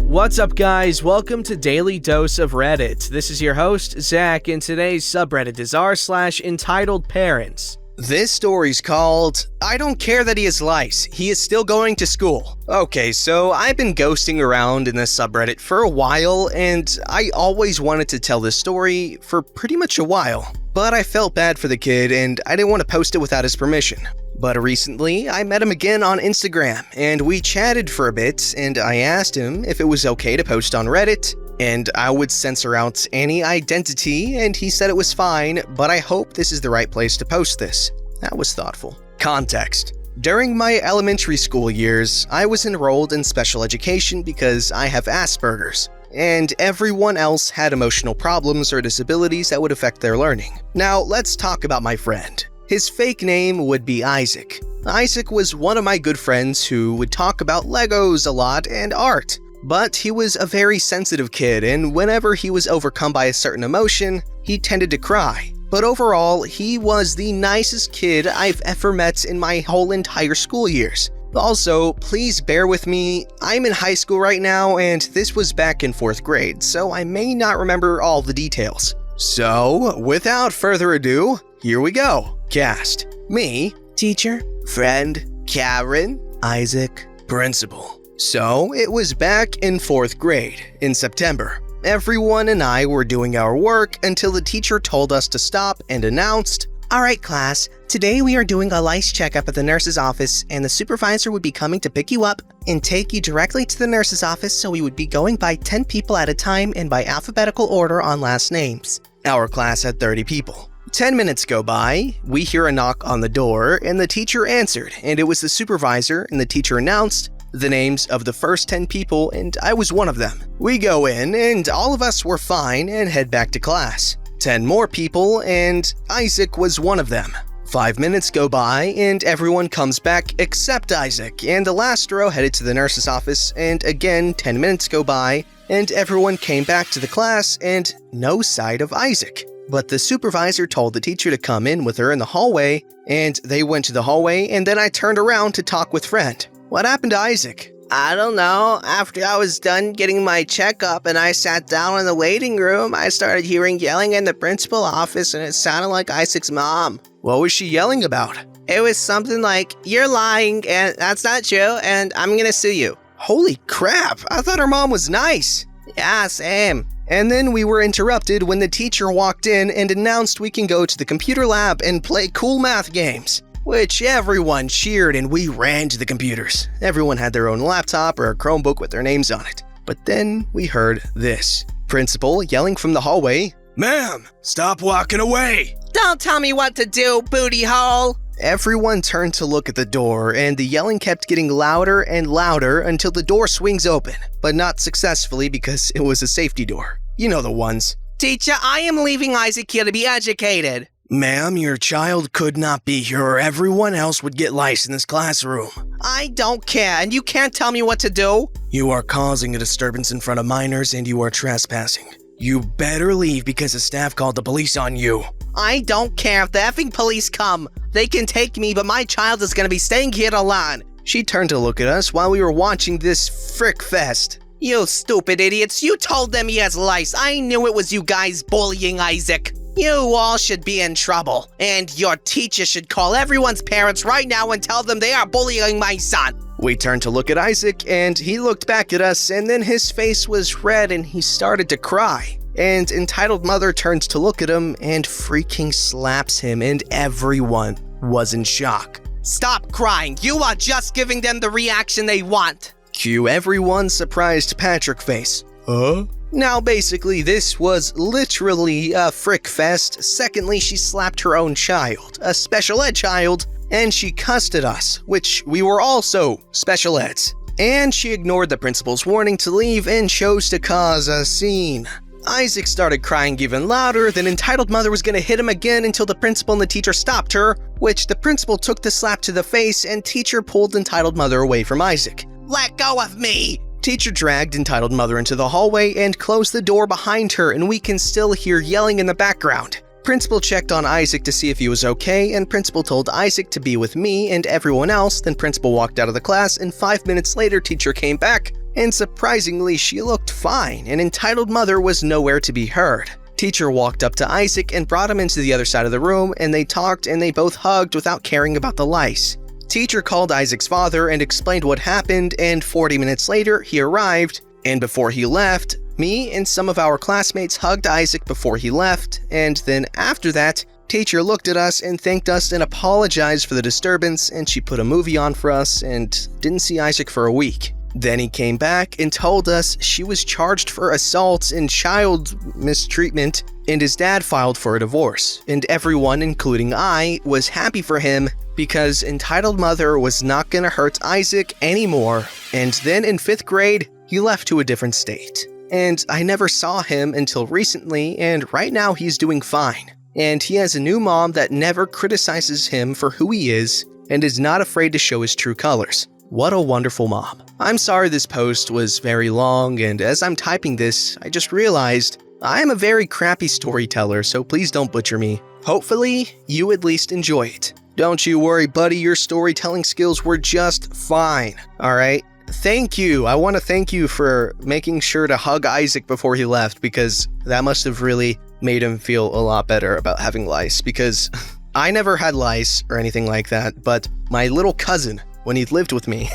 What's up, guys? Welcome to Daily Dose of Reddit. This is your host, Zach, and today's subreddit is r/EntitledParents. This story's called, I don't care that he has lice, he is still going to school. Okay, so I've been ghosting around in this subreddit for a while, and I always wanted to tell this story for pretty much a while. But I felt bad for the kid, and I didn't want to post it without his permission. But recently, I met him again on Instagram, and we chatted for a bit, and I asked him if it was okay to post on Reddit, and I would censor out any identity, and he said it was fine, but I hope this is the right place to post this. That was thoughtful. Context. During my elementary school years, I was enrolled in special education because I have Asperger's, and everyone else had emotional problems or disabilities that would affect their learning. Now, let's talk about my friend. His fake name would be Isaac. Isaac was one of my good friends who would talk about Legos a lot and art. But he was a very sensitive kid, and whenever he was overcome by a certain emotion, he tended to cry. But overall, he was the nicest kid I've ever met in my whole entire school years. Also, please bear with me, I'm in high school right now, and this was back in 4th grade, so I may not remember all the details. So, without further ado, here we go. Cast. Me, teacher, friend, Karen, Isaac, principal. So, it was back in 4th grade, in September. Everyone and I were doing our work until the teacher told us to stop and announced, "Alright class, today we are doing a lice checkup at the nurse's office, and the supervisor would be coming to pick you up and take you directly to the nurse's office, so we would be going by 10 people at a time and by alphabetical order on last names." Our class had 30 people. 10 minutes go by, we hear a knock on the door, and the teacher answered, and it was the supervisor, and the teacher announced the names of the first 10 people, and I was one of them. We go in, and all of us were fine, and head back to class. 10 more people, and Isaac was one of them. 5 minutes go by, and everyone comes back except Isaac, and the last row headed to the nurse's office, and again 10 minutes go by, and everyone came back to the class, and no sight of Isaac. But the supervisor told the teacher to come in with her in the hallway, and they went to the hallway, and then I turned around to talk with friend. What happened to Isaac? I don't know. After I was done getting my checkup and I sat down in the waiting room, I started hearing yelling in the principal office, and it sounded like Isaac's mom. What was she yelling about? It was something like, "You're lying, and that's not true, and I'm gonna sue you." Holy crap, I thought her mom was nice. Yeah, same. And then we were interrupted when the teacher walked in and announced we can go to the computer lab and play cool math games, which everyone cheered, and we ran to the computers. Everyone had their own laptop or a Chromebook with their names on it. But then we heard this. Principal yelling from the hallway, "Ma'am, stop walking away." "Don't tell me what to do, booty hole." Everyone turned to look at the door, and the yelling kept getting louder and louder until the door swings open, but not successfully because it was a safety door. You know the ones. "Teacher, I am leaving Isaac here to be educated." "Ma'am, your child could not be here, or everyone else would get lice in this classroom." "I don't care, and you can't tell me what to do." "You are causing a disturbance in front of minors, and you are trespassing. You better leave because the staff called the police on you." "I don't care if the effing police come. They can take me, but my child is gonna be staying here alone." She turned to look at us while we were watching this frick fest. "You stupid idiots, you told them he has lice. I knew it was you guys bullying Isaac. You all should be in trouble, and your teacher should call everyone's parents right now and tell them they are bullying my son." We turned to look at Isaac, and he looked back at us, and then his face was red and he started to cry. And entitled mother turns to look at him and freaking slaps him, and everyone was in shock. "Stop crying, you are just giving them the reaction they want." Cue everyone's surprised Patrick face. Huh? Now basically this was literally a frick fest. Secondly, she slapped her own child, a special ed child, and she cussed at us, which we were also special eds. And she ignored the principal's warning to leave and chose to cause a scene. Isaac started crying even louder, then entitled mother was gonna hit him again until the principal and the teacher stopped her, which the principal took the slap to the face, and teacher pulled entitled mother away from Isaac. "Let go of me!" Teacher dragged entitled mother into the hallway and closed the door behind her, and we can still hear yelling in the background. Principal checked on Isaac to see if he was okay, and principal told Isaac to be with me and everyone else. Then principal walked out of the class, and 5 minutes later teacher came back and surprisingly, she looked fine, and entitled mother was nowhere to be heard. Teacher walked up to Isaac and brought him into the other side of the room, and they talked and they both hugged without caring about the lice. Teacher called Isaac's father and explained what happened, and 40 minutes later, he arrived, and before he left, me and some of our classmates hugged Isaac before he left, and then after that, teacher looked at us and thanked us and apologized for the disturbance, and she put a movie on for us and didn't see Isaac for a week. Then he came back and told us she was charged for assault and child mistreatment, and his dad filed for a divorce, and everyone, including I, was happy for him because entitled mother was not gonna hurt Isaac anymore. And then in 5th grade, he left to a different state. And I never saw him until recently, and right now he's doing fine. And he has a new mom that never criticizes him for who he is and is not afraid to show his true colors. What a wonderful mom. I'm sorry this post was very long, and as I'm typing this, I just realized I am a very crappy storyteller, so please don't butcher me. Hopefully, you at least enjoy it. Don't you worry, buddy, your storytelling skills were just fine, alright? Thank you. I want to thank you for making sure to hug Isaac before he left, because that must have really made him feel a lot better about having lice, because I never had lice or anything like that, but my little cousin, when he lived with me,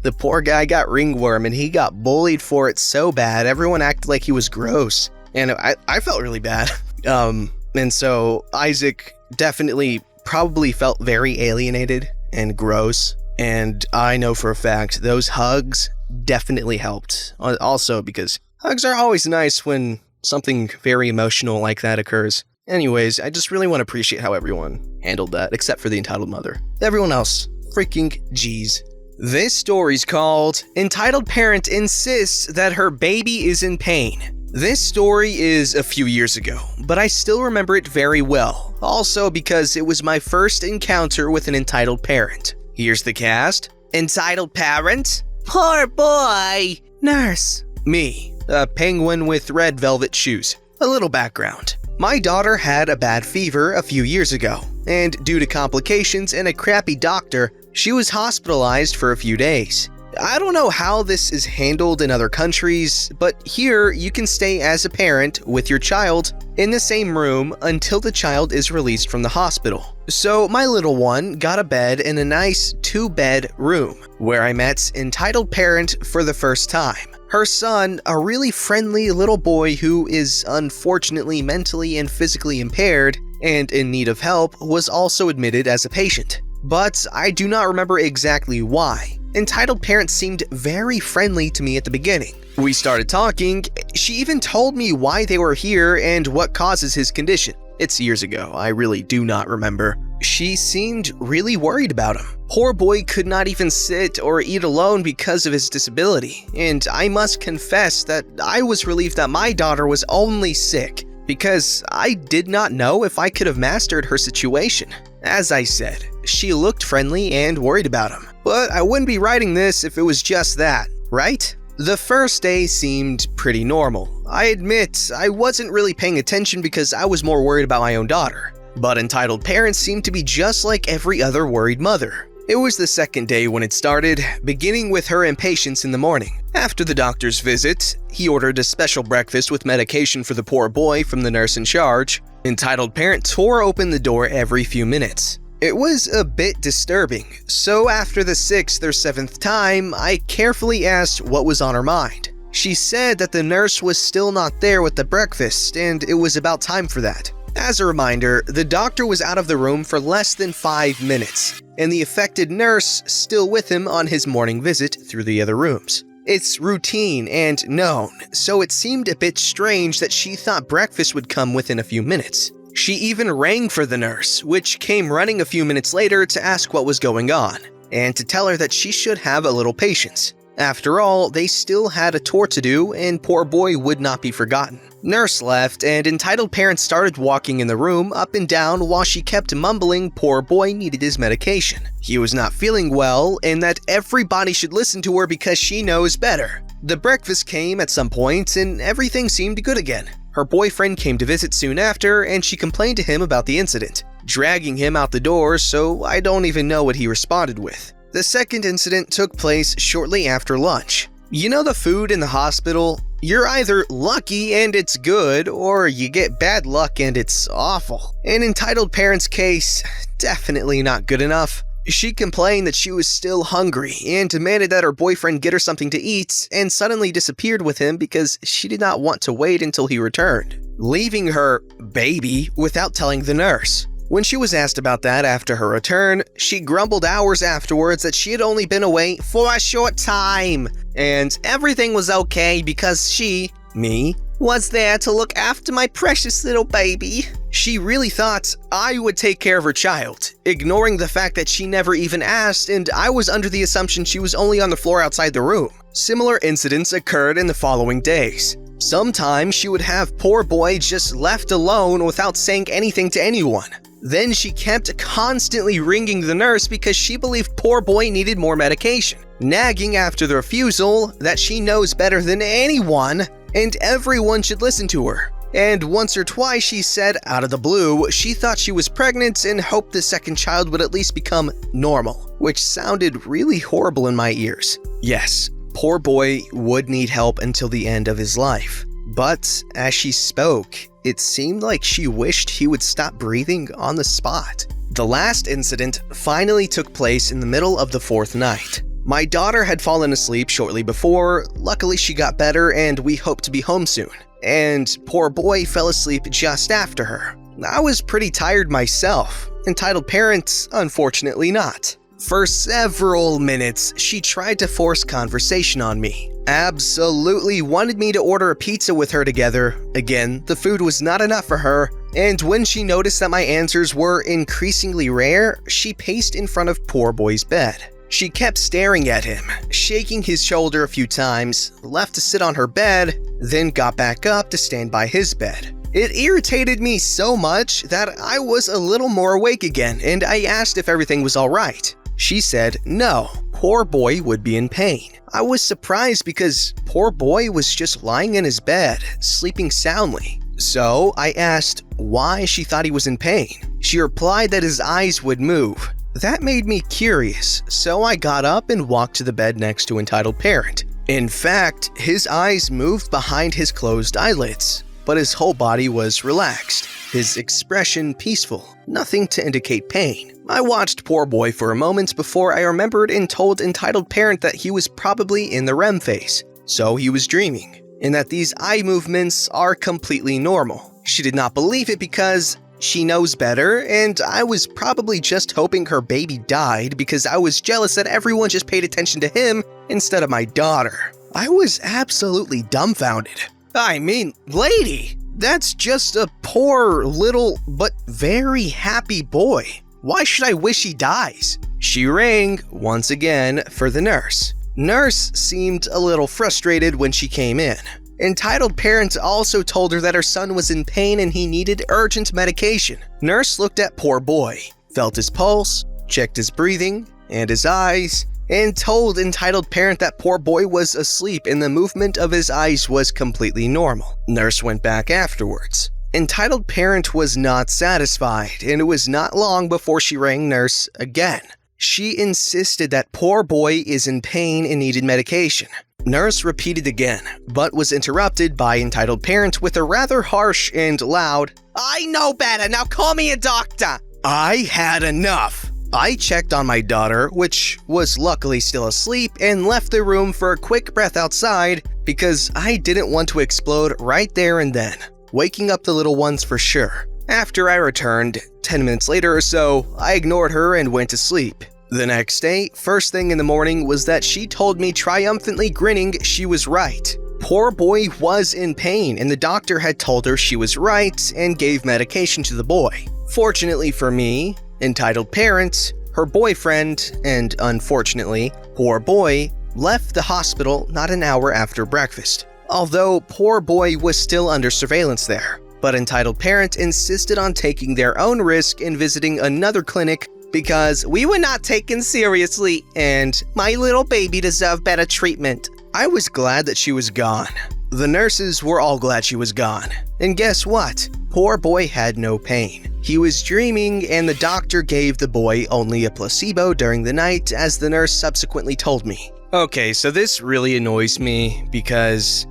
the poor guy got ringworm and he got bullied for it so bad. Everyone acted like he was gross, and I felt really bad. And so Isaac definitely probably felt very alienated and gross. And I know for a fact those hugs definitely helped. Also because hugs are always nice when something very emotional like that occurs. Anyways, I just really want to appreciate how everyone handled that, except for the entitled mother. Everyone else, freaking G's. This story's called Entitled Parent Insists That Her Baby is in Pain. This story is a few years ago, but I still remember it very well. Also because it was my first encounter with an entitled parent. Here's the cast. Entitled parent. Poor boy. Nurse. Me, a penguin with red velvet shoes. A little background. My daughter had a bad fever a few years ago, and due to complications and a crappy doctor, she was hospitalized for a few days. I don't know how this is handled in other countries, but here you can stay as a parent with your child in the same room until the child is released from the hospital. So my little one got a bed in a nice 2-bed room, where I met entitled parent for the first time. Her son, a really friendly little boy who is unfortunately mentally and physically impaired and in need of help, was also admitted as a patient. But I do not remember exactly why. Entitled parent seemed very friendly to me at the beginning. We started talking. She even told me why they were here and what causes his condition. It's years ago, I really do not remember. She seemed really worried about him. Poor boy could not even sit or eat alone because of his disability, and I must confess that I was relieved that my daughter was only sick, because I did not know if I could have mastered her situation. As I said, she looked friendly and worried about him, but I wouldn't be writing this if it was just that, right? The first day seemed pretty normal. I admit, I wasn't really paying attention because I was more worried about my own daughter. But entitled parents seemed to be just like every other worried mother. It was the second day when it started, beginning with her impatience in the morning. After the doctor's visit, he ordered a special breakfast with medication for the poor boy from the nurse in charge. Entitled parent tore open the door every few minutes. It was a bit disturbing, so after the 6th or 7th time, I carefully asked what was on her mind. She said that the nurse was still not there with the breakfast, and it was about time for that. As a reminder, the doctor was out of the room for less than 5 minutes, and the affected nurse still with him on his morning visit through the other rooms. It's routine and known, so it seemed a bit strange that she thought breakfast would come within a few minutes. She even rang for the nurse, which came running a few minutes later to ask what was going on, and to tell her that she should have a little patience. After all, they still had a tour to do, and poor boy would not be forgotten. Nurse left, and entitled parent started walking in the room up and down while she kept mumbling poor boy needed his medication. He was not feeling well, and that everybody should listen to her because she knows better. The breakfast came at some point, and everything seemed good again. Her boyfriend came to visit soon after, and she complained to him about the incident, dragging him out the door, so I don't even know what he responded with. The second incident took place shortly after lunch. You know the food in the hospital? You're either lucky and it's good, or you get bad luck and it's awful. In Entitled Parents' case, definitely not good enough. She complained that she was still hungry and demanded that her boyfriend get her something to eat, and suddenly disappeared with him because she did not want to wait until he returned, leaving her baby without telling the nurse. When she was asked about that after her return, she grumbled hours afterwards that she had only been away for a short time, and everything was okay because she, me, was there to look after my precious little baby. She really thought I would take care of her child, ignoring the fact that she never even asked, and I was under the assumption she was only on the floor outside the room. Similar incidents occurred in the following days. Sometimes she would have poor boy just left alone without saying anything to anyone. Then she kept constantly ringing the nurse because she believed poor boy needed more medication, nagging after the refusal that she knows better than anyone and everyone should listen to her. And once or twice she said, out of the blue, she thought she was pregnant and hoped the second child would at least become normal, which sounded really horrible in my ears. Yes, poor boy would need help until the end of his life. But as she spoke, it seemed like she wished he would stop breathing on the spot. The last incident finally took place in the middle of the fourth night. My daughter had fallen asleep shortly before. Luckily she got better and we hoped to be home soon. And poor boy fell asleep just after her. I was pretty tired myself. Entitled Parents, unfortunately not. For several minutes, she tried to force conversation on me. Absolutely wanted me to order a pizza with her together. Again, the food was not enough for her, and when she noticed that my answers were increasingly rare, she paced in front of poor boy's bed. She kept staring at him, shaking his shoulder a few times, left to sit on her bed, then got back up to stand by his bed. It irritated me so much that I was a little more awake again, and I asked if everything was alright. She said no, poor boy would be in pain. I was surprised because poor boy was just lying in his bed, sleeping soundly. So I asked why she thought he was in pain. She replied that his eyes would move. That made me curious, so I got up and walked to the bed next to Entitled Parent. In fact, his eyes moved behind his closed eyelids, but his whole body was relaxed, his expression peaceful, nothing to indicate pain. I watched poor boy for a moment before I remembered and told Entitled Parent that he was probably in the REM phase, so he was dreaming, and that these eye movements are completely normal. She did not believe it because she knows better, and I was probably just hoping her baby died because I was jealous that everyone just paid attention to him instead of my daughter. I was absolutely dumbfounded. I mean, lady, that's just a poor little but very happy boy. Why should I wish he dies? She rang, once again, for the nurse. Nurse seemed a little frustrated when she came in. Entitled Parent also told her that her son was in pain and he needed urgent medication. Nurse looked at poor boy, felt his pulse, checked his breathing and his eyes, and told Entitled Parent that poor boy was asleep and the movement of his eyes was completely normal. Nurse went back afterwards. Entitled Parent was not satisfied, and it was not long before she rang nurse again. She insisted that poor boy is in pain and needed medication. Nurse repeated again, but was interrupted by Entitled Parent with a rather harsh and loud, "I know better, now call me a doctor!" I had enough. I checked on my daughter, which was luckily still asleep, and left the room for a quick breath outside because I didn't want to explode right there and then, waking up the little ones for sure. After I returned, 10 minutes later or so, I ignored her and went to sleep. The next day, first thing in the morning was that she told me triumphantly grinning she was right. Poor boy was in pain and the doctor had told her she was right and gave medication to the boy. Fortunately for me, Entitled Parent, her boyfriend, and unfortunately, poor boy, left the hospital not an hour after breakfast. Although poor boy was still under surveillance there, but Entitled Parent insisted on taking their own risk in visiting another clinic because we were not taken seriously and my little baby deserved better treatment. I was glad that she was gone. The nurses were all glad she was gone. And guess what? Poor boy had no pain. He was dreaming and the doctor gave the boy only a placebo during the night, as the nurse subsequently told me. Okay, so this really annoys me because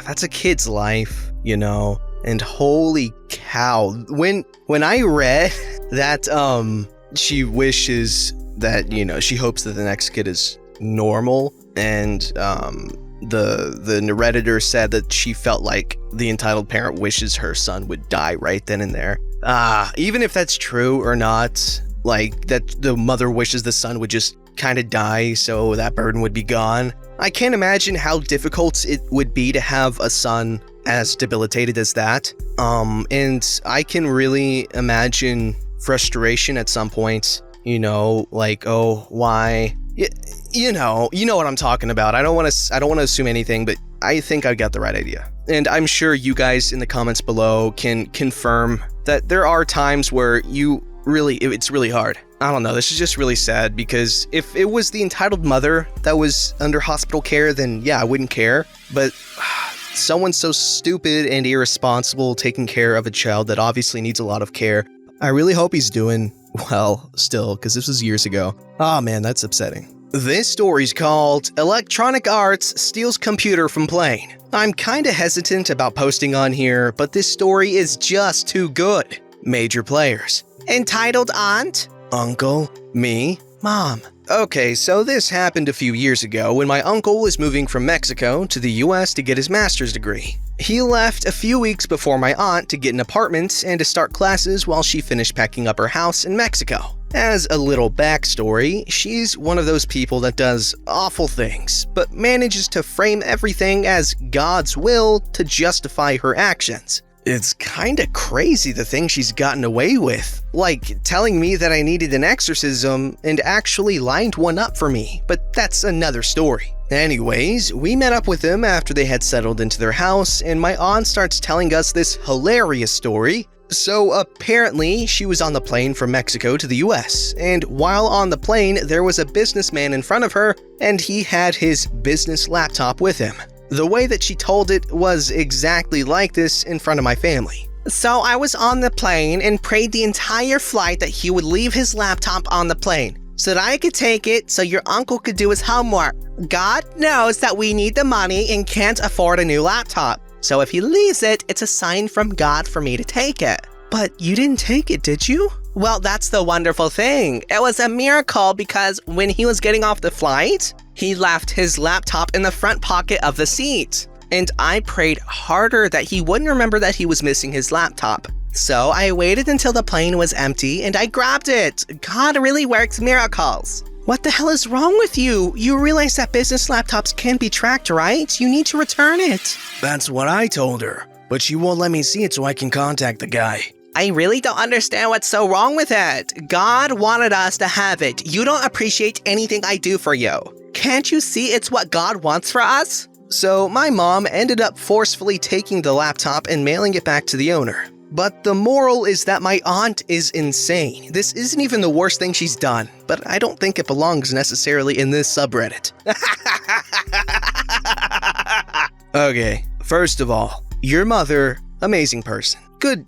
that's a kid's life, you know? And holy cow, when I read that she wishes that, you know, she hopes that the next kid is normal, and the Redditor said that she felt like the entitled parent wishes her son would die right then and there. Even if that's true or not, like that the mother wishes the son would just kind of die so that burden would be gone. I can't imagine how difficult it would be to have a son as debilitated as that. And I can really imagine frustration at some point, you know, like, oh, why? You know what I'm talking about. I don't want to assume anything, but I think I got the right idea. And I'm sure you guys in the comments below can confirm that there are times where it's really hard. I don't know, this is just really sad, because if it was the entitled mother that was under hospital care, then yeah, I wouldn't care. But someone so stupid and irresponsible taking care of a child that obviously needs a lot of care, I really hope he's doing well still, because this was years ago. Oh man, that's upsetting. This story's called Electronic Arts Steals Computer from Plane. I'm kinda hesitant about posting on here, but this story is just too good. Major players. Entitled aunt? Uncle? Me? Mom? Okay, so this happened a few years ago when my uncle was moving from Mexico to the US to get his master's degree. He left a few weeks before my aunt to get an apartment and to start classes while she finished packing up her house in Mexico. As a little backstory, she's one of those people that does awful things, but manages to frame everything as God's will to justify her actions. It's kinda crazy the thing she's gotten away with, like telling me that I needed an exorcism and actually lined one up for me, but that's another story. Anyways, we met up with them after they had settled into their house, and my aunt starts telling us this hilarious story. So apparently, she was on the plane from Mexico to the US, and while on the plane, there was a businessman in front of her, and he had his business laptop with him. The way that she told it was exactly like this in front of my family. So I was on the plane and prayed the entire flight that he would leave his laptop on the plane so that I could take it so your uncle could do his homework. God knows that we need the money and can't afford a new laptop. So if he leaves it, it's a sign from God for me to take it. But you didn't take it, did you? Well, that's the wonderful thing. It was a miracle because when he was getting off the flight, he left his laptop in the front pocket of the seat. And I prayed harder that he wouldn't remember that he was missing his laptop. So I waited until the plane was empty and I grabbed it. God really works miracles. What the hell is wrong with you? You realize that business laptops can be tracked, right? You need to return it. That's what I told her, but she won't let me see it so I can contact the guy. I really don't understand what's so wrong with it. God wanted us to have it. You don't appreciate anything I do for you. Can't you see it's what God wants for us? So my mom ended up forcefully taking the laptop and mailing it back to the owner. But the moral is that my aunt is insane. This isn't even the worst thing she's done, but I don't think it belongs necessarily in this subreddit. Okay, first of all, your mother, amazing person. Good.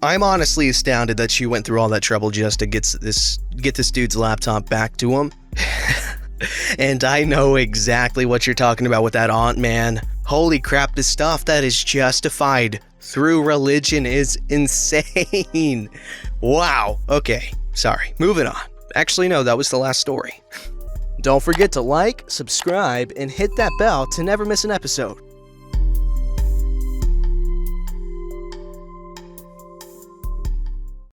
I'm honestly astounded that she went through all that trouble just to get this dude's laptop back to him. And I know exactly what you're talking about with that aunt, man. Holy crap, the stuff that is justified through religion is insane. Wow. Okay, sorry. Moving on. Actually, no, that was the last story. Don't forget to like, subscribe, and hit that bell to never miss an episode.